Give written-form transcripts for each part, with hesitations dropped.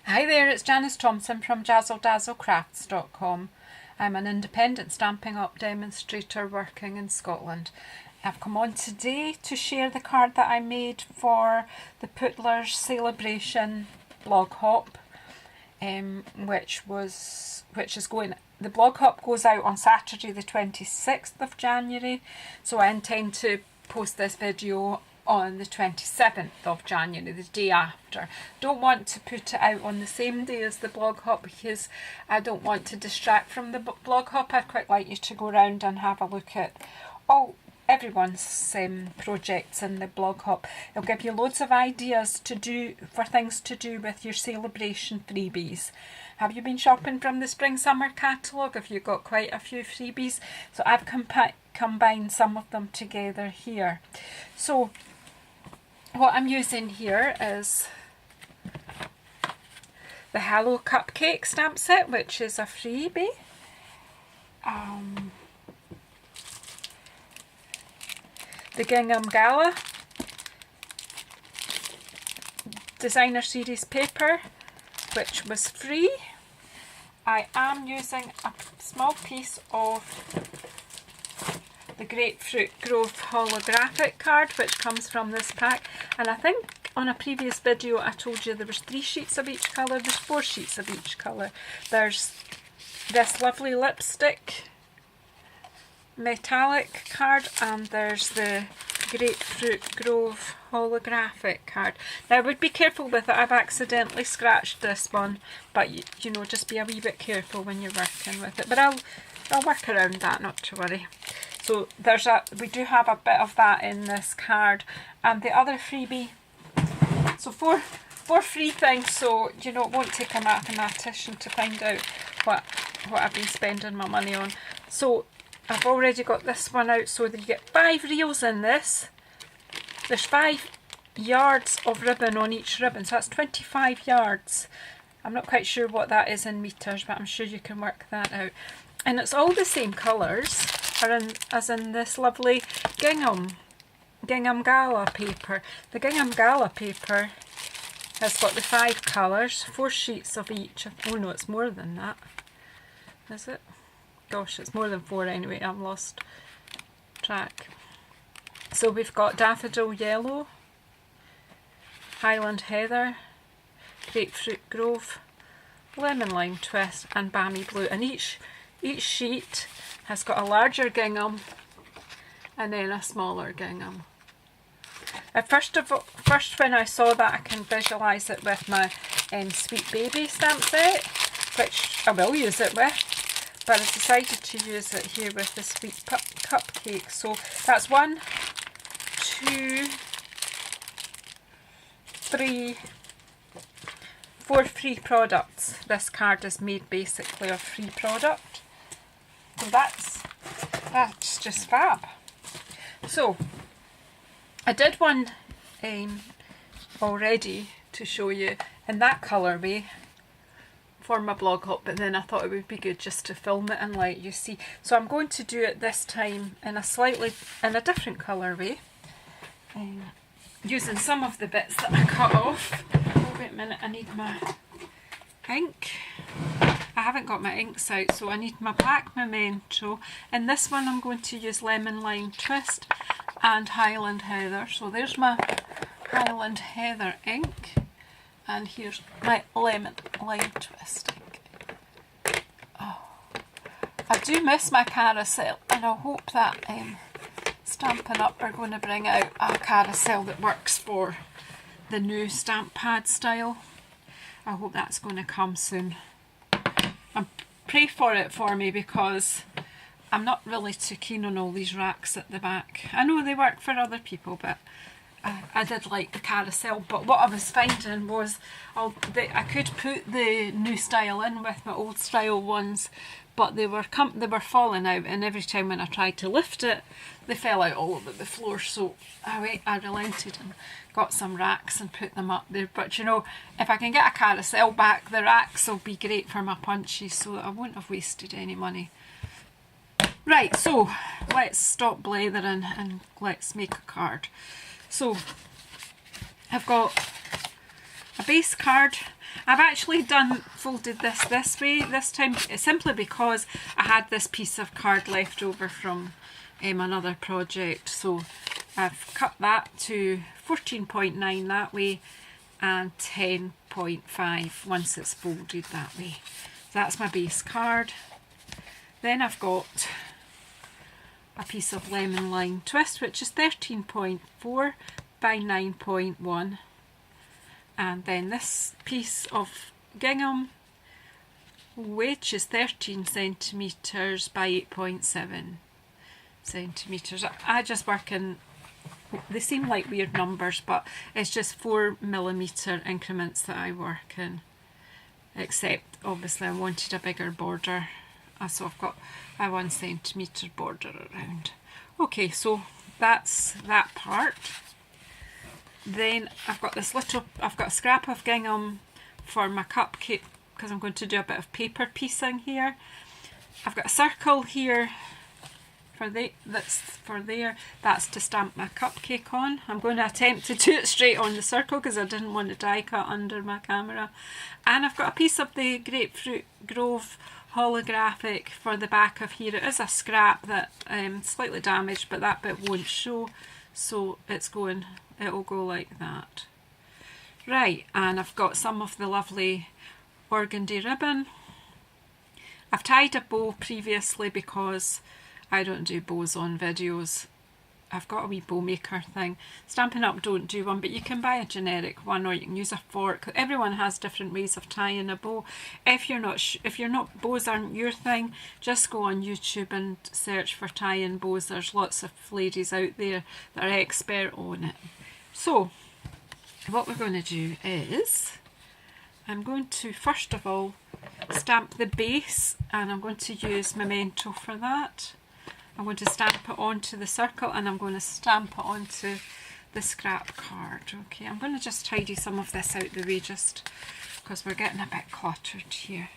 Hi there, it's Janice Thompson from JazzleDazzleCrafts.com. I'm an independent Stampin' Up! Demonstrator working in Scotland. I've come on today to share the card that I made for the Pootlers Sale-A-Bration blog hop, which is going. The blog hop goes out on Saturday the 26th of January, so I intend to post this video on the 27th of January, the day after. Don't want to put it out on the same day as the blog hop because I don't want to distract from the blog hop. I'd quite like you to go around and have a look at everyone's projects in the blog hop. It'll give you loads of ideas for things to do with your Sale-A-Bration freebies. Have you been shopping from the spring summer catalogue? Have you got quite a few freebies? So I've combined some of them together here. So what I'm using here is the Hello Cupcake stamp set, which is a freebie. The Gingham Gala Designer Series paper, which was free. I am using a small piece of the Grapefruit Grove holographic card, which comes from this pack, and I think on a previous video I told you there was 3 sheets of each colour. There's 4 sheets of each colour. There's this lovely lipstick metallic card, and there's the Grapefruit Grove holographic card. Now I would be careful with it. I've accidentally scratched this one, but you know, just be a wee bit careful when you're working with it, but I'll work around that, not to worry. So we do have a bit of that in this card, and the other freebie. So four free things. So you know, it won't take a mathematician to find out what I've been spending my money on. So I've already got this one out. So that you get 5 reels in this. There's 5 yards of ribbon on each ribbon, so that's 25 yards. I'm not quite sure what that is in meters, but I'm sure you can work that out. And it's all the same colours as in this lovely Gingham Gala paper. The Gingham Gala paper has got the 5 colours, 4 sheets of each. Oh no, it's more than that. Is it? Gosh, it's more than 4 anyway. I've lost track. So we've got Daffodil Yellow, Highland Heather, Grapefruit Grove, Lemon Lime Twist, and Balmy Blue. And each sheet has got a larger gingham and then a smaller gingham. First when I saw that, I can visualise it with my Sweet Baby stamp set, which I will use it with, but I decided to use it here with the Sweet Cupcake. So that's 1, 2, 3, 4 free products. This card is made basically of free product. So that's just fab. So I did one already to show you in that colourway for my blog hop, but then I thought it would be good just to film it and let you see. So I'm going to do it this time in a different colourway, using some of the bits that I cut off. Oh, wait a minute, I need my ink. I haven't got my inks out, so I need my black memento. In this one I'm going to use Lemon Lime Twist and Highland Heather. So there's my Highland Heather ink, and here's my Lemon Lime Twist ink. Oh, I do miss my carousel, and I hope that Stampin' Up! Are going to bring out a carousel that works for the new stamp pad style. I hope that's going to come soon. Pray for me, because I'm not really too keen on all these racks at the back. I know they work for other people, but I did like the carousel. But what I was finding was I could put the new style in with my old style ones, but they were falling out, and every time when I tried to lift it, they fell out all over the floor. So I relented and got some racks and put them up there. But you know, if I can get a carousel back, the racks will be great for my punches, so that I wouldn't have wasted any money. Right, so let's stop blathering and let's make a card. So I've got a base card. I've actually folded this way this time, simply because I had this piece of card left over from another project. So I've cut that to 14.9 that way and 10.5 once it's folded that way. So that's my base card. Then I've got a piece of lemon lime twist, which is 13.4 by 9.1, and then this piece of gingham, which is 13 centimetres by 8.7 centimetres. I just work in, they seem like weird numbers, but it's just 4mm increments that I work in, except obviously I wanted a bigger border. So I've got a 1 centimetre border around. Okay, so that's that part. Then I've got this little, I've got a scrap of gingham for my cupcake, because I'm going to do a bit of paper piecing here. I've got a circle here for that's to stamp my cupcake on. I'm going to attempt to do it straight on the circle because I didn't want to die cut under my camera. And I've got a piece of the Grapefruit Grove holographic for the back of here. It is a scrap that slightly damaged, but that bit won't show, so it'll go like that. Right, and I've got some of the lovely organdy ribbon. I've tied a bow previously because I don't do bows on videos. I've got a wee bow maker thing. Stampin' Up! Don't do one, but you can buy a generic one, or you can use a fork. Everyone has different ways of tying a bow. If you're not bows aren't your thing, just go on YouTube and search for tying bows. There's lots of ladies out there that are expert on it. So what we're going to do is, I'm going to first of all stamp the base, and I'm going to use Memento for that. I'm going to stamp it onto the circle, and I'm going to stamp it onto the scrap card. Okay, I'm going to just tidy some of this out the way, just because we're getting a bit cluttered here.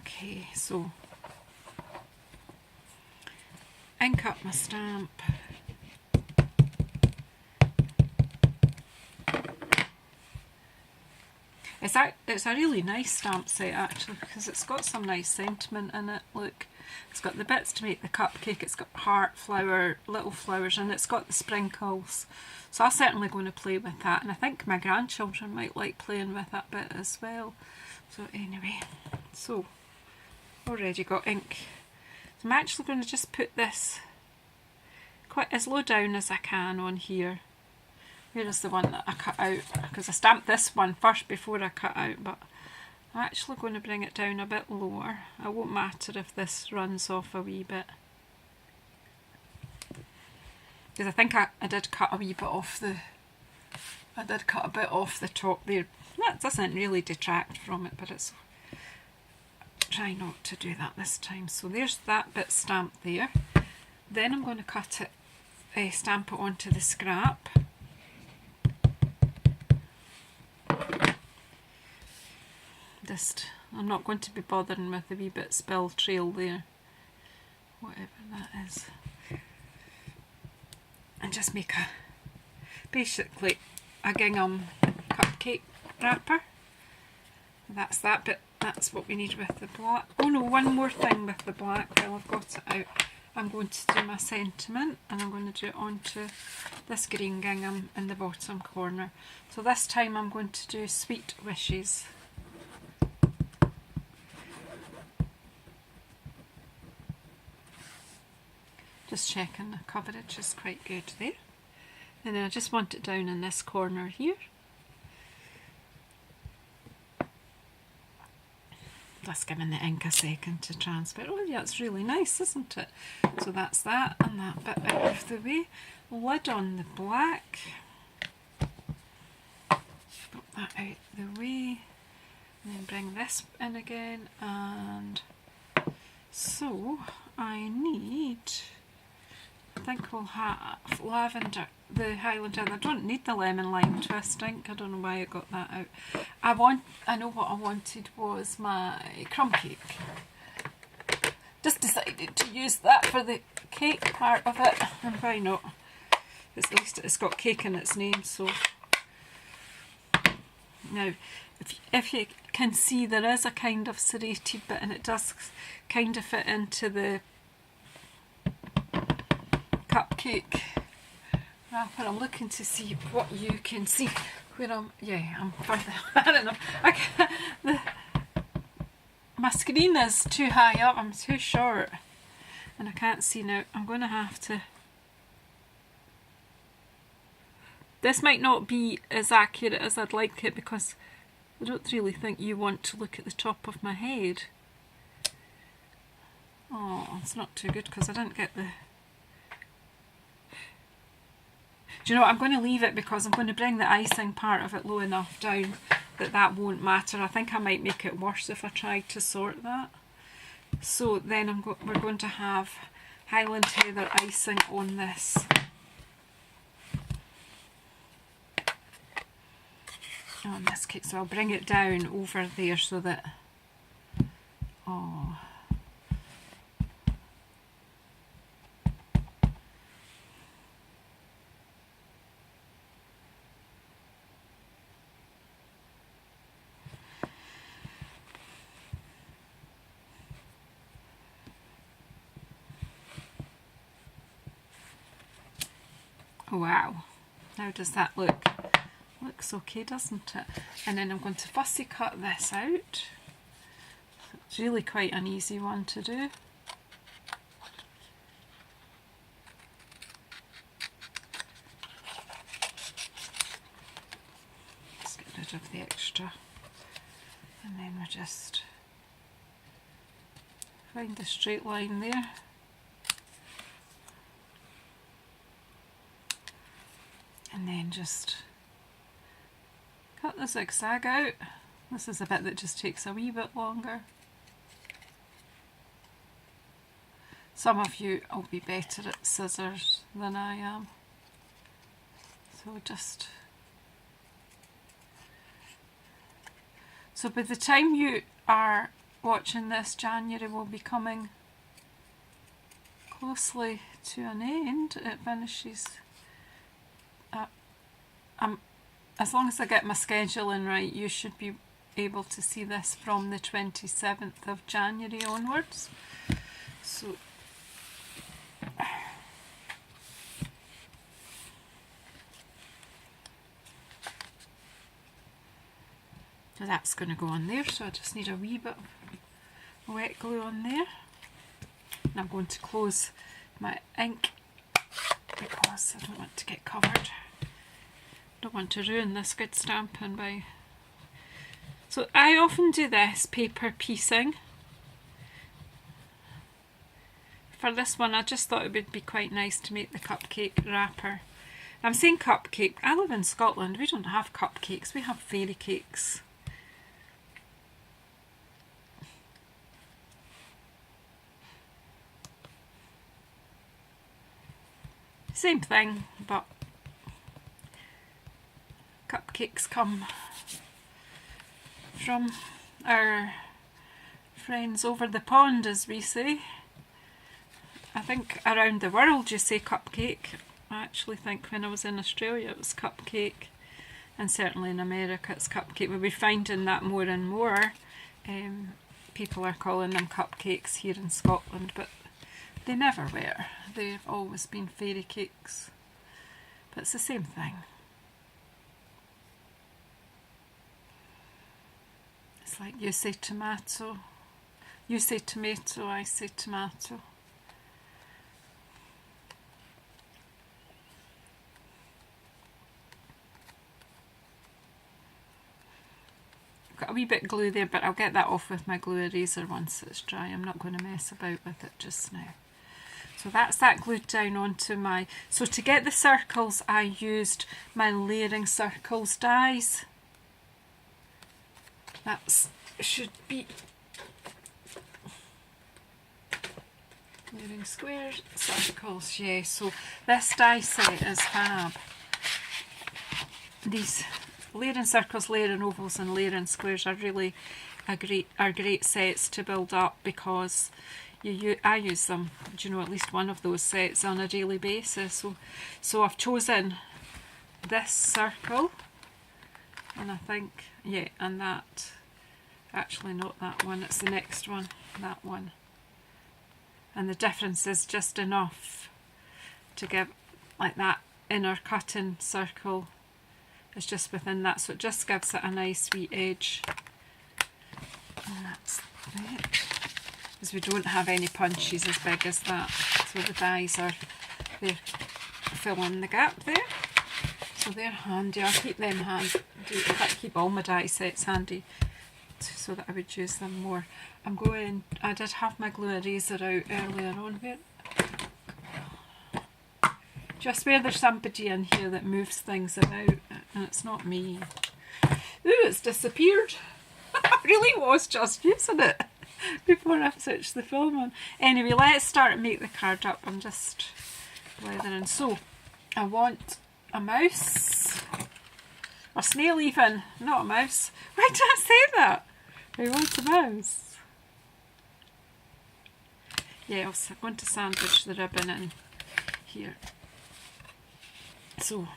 Okay, so ink up my stamp. It's a really nice stamp set actually, because it's got some nice sentiment in it. Look, it's got the bits to make the cupcake, it's got heart, flower, little flowers, and it's got the sprinkles. So I'm certainly going to play with that, and I think my grandchildren might like playing with that bit as well. So anyway, so already got ink. So I'm actually going to just put this quite as low down as I can on here. Here is the one that I cut out, because I stamped this one first before I cut out, but I'm actually going to bring it down a bit lower. It won't matter if this runs off a wee bit, because I think I did cut a wee bit off the, I did cut a bit off the top there. That doesn't really detract from it, but it's, try not to do that this time. So there's that bit stamped there. Then I'm going to cut it, stamp it onto the scrap. I'm not going to be bothering with the wee bit spill trail there, whatever that is, and just make basically a gingham cupcake wrapper. That's that bit. That's what we need with the black. Oh no, one more thing with the black while I've got it out. I'm going to do my sentiment, and I'm going to do it onto this green gingham in the bottom corner. So this time I'm going to do Sweet Wishes. Just checking the coverage is quite good there. And then I just want it down in this corner here. Just giving the ink a second to transfer. Oh yeah, it's really nice, isn't it? So that's that, and that bit out of the way. Lid on the black. Put that out the way. And then bring this in again. And so I need, I think we'll have lavender, the Highlander. I don't need the lemon lime twist ink. I don't know why I got that out. I know what I wanted was my crumb cake. Just decided to use that for the cake part of it, and why not? At least it's got cake in its name, so Now, if you can see, there is a kind of serrated bit, and it does kind of fit into the cupcake wrapper. I'm looking to see what you can see. Where I'm further enough. My screen is too high up, I'm too short, and I can't see now. I'm going to have to... This might not be as accurate as I'd like it, because I don't really think you want to look at the top of my head. Oh, it's not too good because I didn't get the... Do you know what, I'm going to leave it, because I'm going to bring the icing part of it low enough down that that won't matter. I think I might make it worse if I tried to sort that. So then we're going to have Highland Heather icing on this. On this cake, so I'll bring it down over there so that... Oh... Wow, how does that look? Looks okay, doesn't it? And then I'm going to fussy cut this out. It's really quite an easy one to do. Let's get rid of the extra. And then we just find the straight line there. And then just cut the zigzag out. This is a bit that just takes a wee bit longer. Some of you will be better at scissors than I am. So just... So by the time you are watching this, January will be coming closely to an end. It finishes... as long as I get my scheduling right, you should be able to see this from the 27th of January onwards. So that's going to go on there, so I just need a wee bit of wet glue on there. And I'm going to close my ink because I don't want to get covered. Don't want to ruin this good stamping by... So I often do this paper piecing. For this one I just thought it would be quite nice to make the cupcake wrapper. I'm saying cupcake, I live in Scotland, we don't have cupcakes, we have fairy cakes. Same thing, but cupcakes come from our friends over the pond, as we say. I think around the world you say cupcake. I actually think when I was in Australia it was cupcake, and certainly in America it's cupcake. We'll be finding that more and more. People are calling them cupcakes here in Scotland, but they never were. They've always been fairy cakes. But it's the same thing. It's like you say tomato, you say tomato, I say tomato. Got a wee bit of glue there, but I'll get that off with my glue eraser once it's dry. I'm not going to mess about with it just now. So that's that glued down onto my... So to get the circles I used my layering circles dies. That should be layering squares, circles, yeah. So this die set is fab. These layering circles, layering ovals and layering squares are really great sets to build up, because I use them, you know, at least one of those sets on a daily basis. So I've chosen this circle and I think, yeah, and that, actually not that one, it's the next one, that one. And the difference is just enough to give like that inner cutting circle is just within that, so it just gives it a nice wee edge. And that's it, because we don't have any punches as big as that, so the dies are there filling the gap there. So they're handy. I'll keep them handy. I keep all my die sets handy so that I would use them more. I did have my glue eraser out earlier on. Just where there's somebody in here that moves things about, and it's not me. Ooh, it's disappeared. I really was just using it before I switched the film on. Anyway, let's start and make the card up. I'm just leathering. So, I want a mouse. A snail even, not a mouse. Why did I say that? I want a mouse. Yeah, I'm going to sandwich the ribbon in here. So,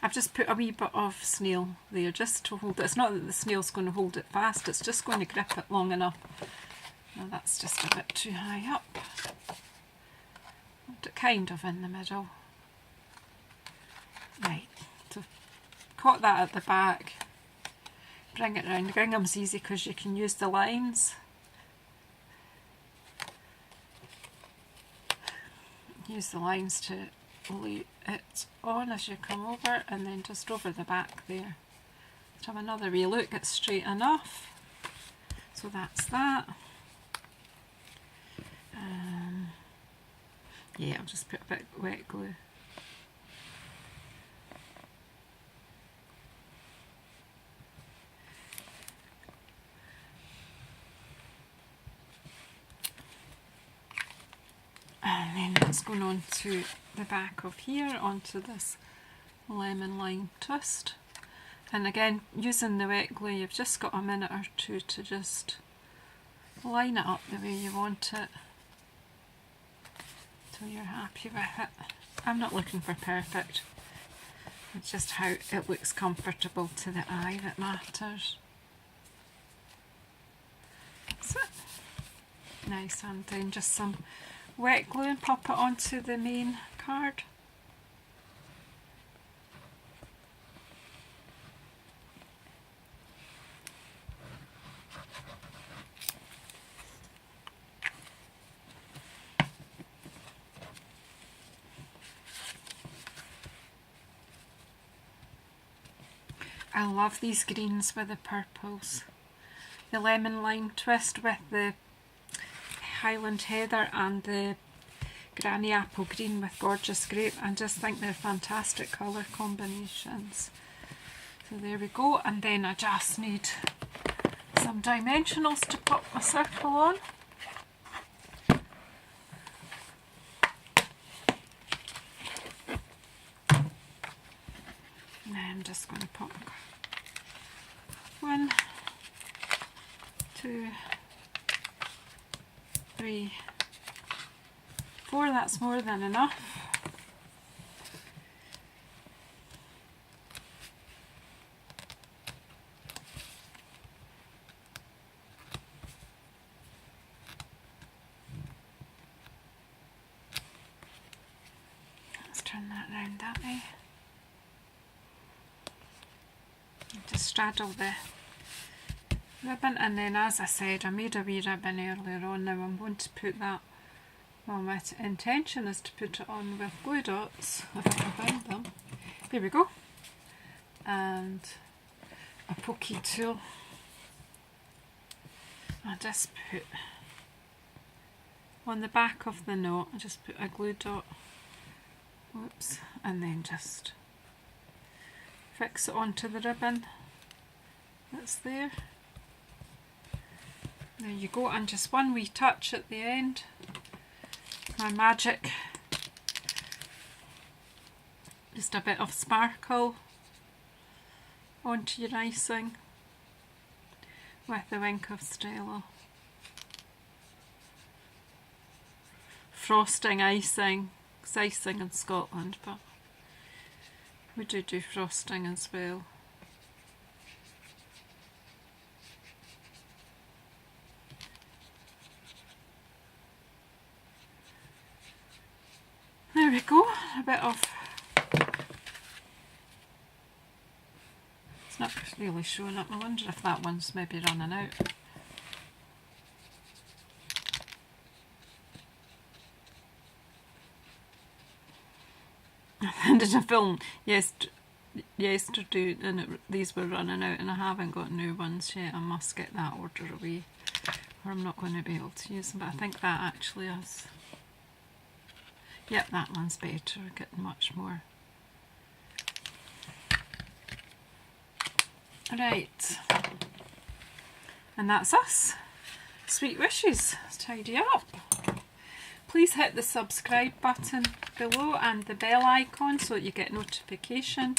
I've just put a wee bit of snail there just to hold it. It's not that the snail's going to hold it fast, it's just going to grip it long enough. Now that's just a bit too high up. Hold it kind of in the middle. Right, so caught that at the back. Bring it round. Gingham's easy because you can use the lines. Use the lines to lay it on as you come over, and then just over the back there. Let's have another wee look. It's straight enough. So that's that. Yeah, I'll just put a bit of wet glue. And then that's going on to the back of here, onto this lemon lime twist. And again, using the wet glue, you've just got a minute or two to just line it up the way you want it, so you're happy with it. I'm not looking for perfect, it's just how it looks comfortable to the eye that matters. That's it. Nice, and then just some wet glue and pop it onto the main card. I love these greens with the purples. The lemon lime twist with the Highland heather and the granny apple green with gorgeous grape. I just think they're fantastic colour combinations. So there we go, and then I just need some dimensionals to pop my circle on. And I'm just going to pop 1, 2, 3, 4, that's more than enough. Let's turn that round that way. Just straddle the ribbon, and then, as I said, I made a wee ribbon earlier on. Now I'm going to put that, well, my intention is to put it on with glue dots, if I can find them. There we go. And a pokey tool. I just put on the back of the knot, I just put a glue dot, whoops, and then just fix it onto the ribbon that's there. There you go, and just one wee touch at the end. My magic. Just a bit of sparkle onto your icing with the wink of Stella. Frosting icing, it's icing in Scotland, but we do frosting as well. we go, a bit of, it's not really showing up. I wonder if that one's maybe running out. I did a film yesterday and these were running out and I haven't got new ones yet. I must get that order away or I'm not going to be able to use them, but I think that actually is, yep, that one's better, getting much more. Right, and that's us. Sweet wishes, tidy up. Please hit the subscribe button below and the bell icon so that you get notification.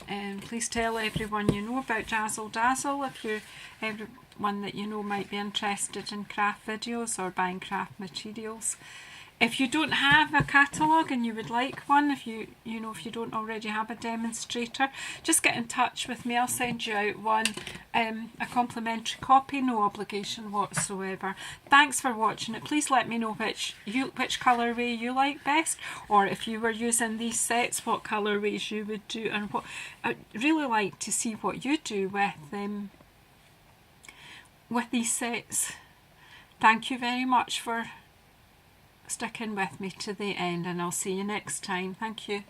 And please tell everyone you know about Jazzle Dazzle if everyone that you know might be interested in craft videos or buying craft materials. If you don't have a catalogue and you would like one, if you don't already have a demonstrator, just get in touch with me. I'll send you out one, a complimentary copy, no obligation whatsoever. Thanks for watching it. Please let me know which colourway you like best, or if you were using these sets, what colourways you would do, and what I'd really like to see what you do with these sets. Thank you very much for sticking with me to the end, and I'll see you next time. Thank you.